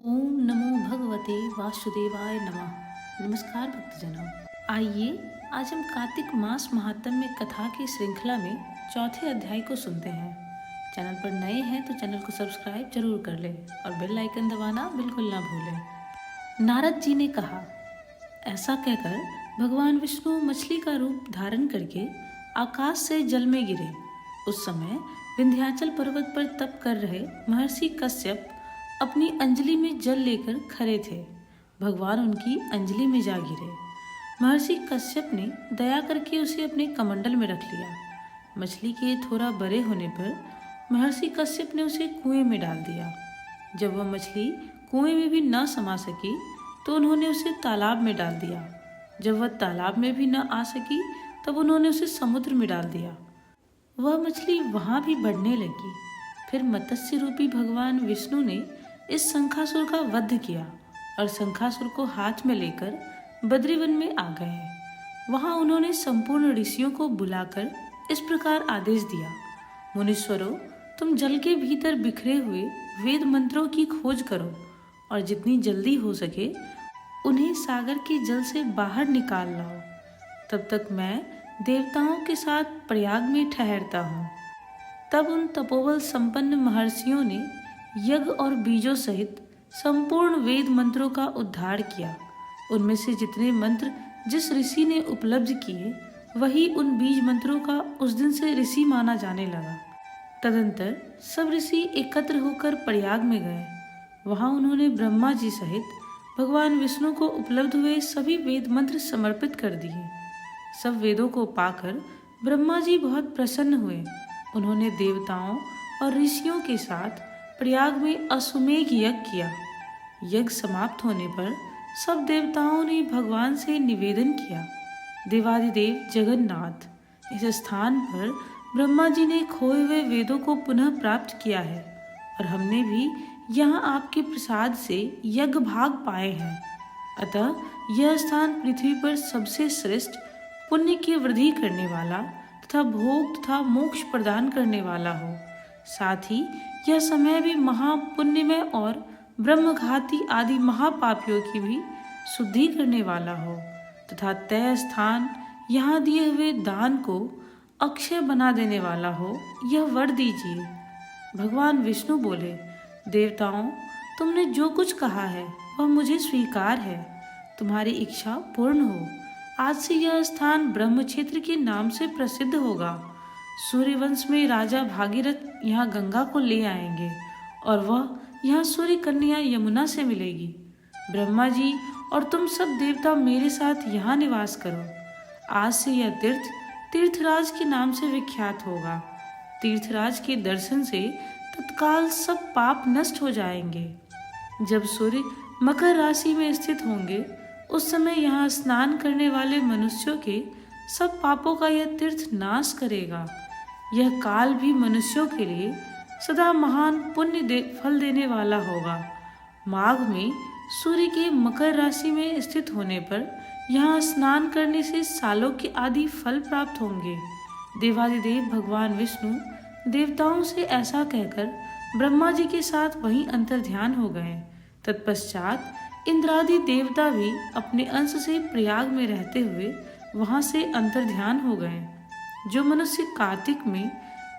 ओम नमो भगवते वासुदेवाय नमः। नमस्कार भक्तजनों, आइए आज हम कार्तिक मास महात्म्य कथा की श्रृंखला में चौथे अध्याय को सुनते हैं। चैनल पर नए हैं तो चैनल को सब्सक्राइब जरूर कर लें और बेल आइकन दबाना बिल्कुल ना भूलें। नारद जी ने कहा, ऐसा कहकर भगवान विष्णु मछली का रूप धारण करके आकाश से जल में गिरे। उस समय विंध्याचल पर्वत पर तप कर रहे महर्षि कश्यप अपनी अंजलि में जल लेकर खड़े थे। भगवान उनकी अंजलि में जा गिरे। महर्षि कश्यप ने दया करके उसे अपने कमंडल में रख लिया। मछली के थोड़ा बड़े होने पर महर्षि कश्यप ने उसे कुएं में डाल दिया। जब वह मछली कुएं में भी न समा सकी तो उन्होंने उसे तालाब में डाल दिया। जब वह तालाब में भी न आ सकी तब उन्होंने उसे समुद्र में डाल दिया। वह मछली वहां भी बढ़ने लगी। फिर मत्स्य रूपी भगवान विष्णु ने इस शंखासुर का वध किया और शंखासुर को हाथ में लेकर बद्रीवन में आ गए। वहां उन्होंने संपूर्ण ऋषियों को बुलाकर इस प्रकार आदेश दिया, मुनीश्वरों, तुम जल के भीतर बिखरे हुए वेद मंत्रों की खोज करो और जितनी जल्दी हो सके उन्हें सागर के जल से बाहर निकाल लाओ। तब तक मैं देवताओं के साथ प्रयाग में ठहरता हूँ। तब उन तपोबल संपन्न महर्षियों ने यज्ञ और बीजों सहित संपूर्ण वेद मंत्रों का उद्धार किया। उनमें से जितने मंत्र जिस ऋषि ने उपलब्ध किए वही उन बीज मंत्रों का उस दिन से ऋषि माना जाने लगा। तदंतर सब ऋषि एकत्र होकर प्रयाग में गए। वहां उन्होंने ब्रह्मा जी सहित भगवान विष्णु को उपलब्ध हुए सभी वेद मंत्र समर्पित कर दिए। सब वेदों को पाकर ब्रह्मा जी बहुत प्रसन्न हुए। उन्होंने देवताओं और ऋषियों के साथ प्रयाग में अश्वमेघ यज्ञ किया। यज्ञ समाप्त होने पर सब देवताओं ने भगवान से निवेदन किया, देवादिदेव जगन्नाथ, इस स्थान पर ब्रह्मा जी ने खोए हुए वेदों को पुनः प्राप्त किया है और हमने भी यहाँ आपके प्रसाद से यज्ञ भाग पाए हैं। अतः यह स्थान पृथ्वी पर सबसे श्रेष्ठ, पुण्य की वृद्धि करने वाला तथा भोग तथा मोक्ष प्रदान करने वाला हो। साथ ही यह समय भी महापुण्यमय और ब्रह्मघाती आदि महापापियों की भी शुद्धि करने वाला हो तथा तय स्थान यहाँ दिए हुए दान को अक्षय बना देने वाला हो, यह वर दीजिए। भगवान विष्णु बोले, देवताओं, तुमने जो कुछ कहा है वह मुझे स्वीकार है। तुम्हारी इच्छा पूर्ण हो। आज से यह स्थान ब्रह्म क्षेत्र के नाम से प्रसिद्ध होगा। सूर्यवंश में राजा भागीरथ यहाँ गंगा को ले आएंगे और वह यहाँ सूर्य कन्या यमुना से मिलेगी। ब्रह्मा जी और तुम सब देवता मेरे साथ यहाँ निवास करो। आज से यह तीर्थ तीर्थराज के नाम से विख्यात होगा। तीर्थराज के दर्शन से तत्काल सब पाप नष्ट हो जाएंगे। जब सूर्य मकर राशि में स्थित होंगे उस समय यहाँ स्नान करने वाले मनुष्यों के सब पापों का यह तीर्थ नाश करेगा। यह काल भी मनुष्यों के लिए सदा महान पुण्य फल देने वाला होगा। माघ में सूर्य के मकर राशि में स्थित होने पर यहाँ स्नान करने से सालों के आदि फल प्राप्त होंगे। देवादिदेव भगवान विष्णु देवताओं से ऐसा कहकर ब्रह्मा जी के साथ वहीं अंतर्ध्यान हो गए। तत्पश्चात इंद्रादि देवता भी अपने अंश से प्रयाग में रहते हुए वहां से अंतर्ध्यान हो गए। जो मनुष्य कार्तिक में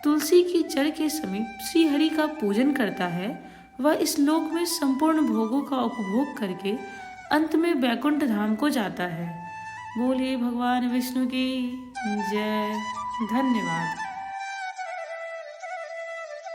तुलसी की जड़ के समीप श्री हरि का पूजन करता है वह इस लोक में संपूर्ण भोगों का उपभोग करके अंत में वैकुंठ धाम को जाता है। बोलिए भगवान विष्णु की जय। धन्यवाद।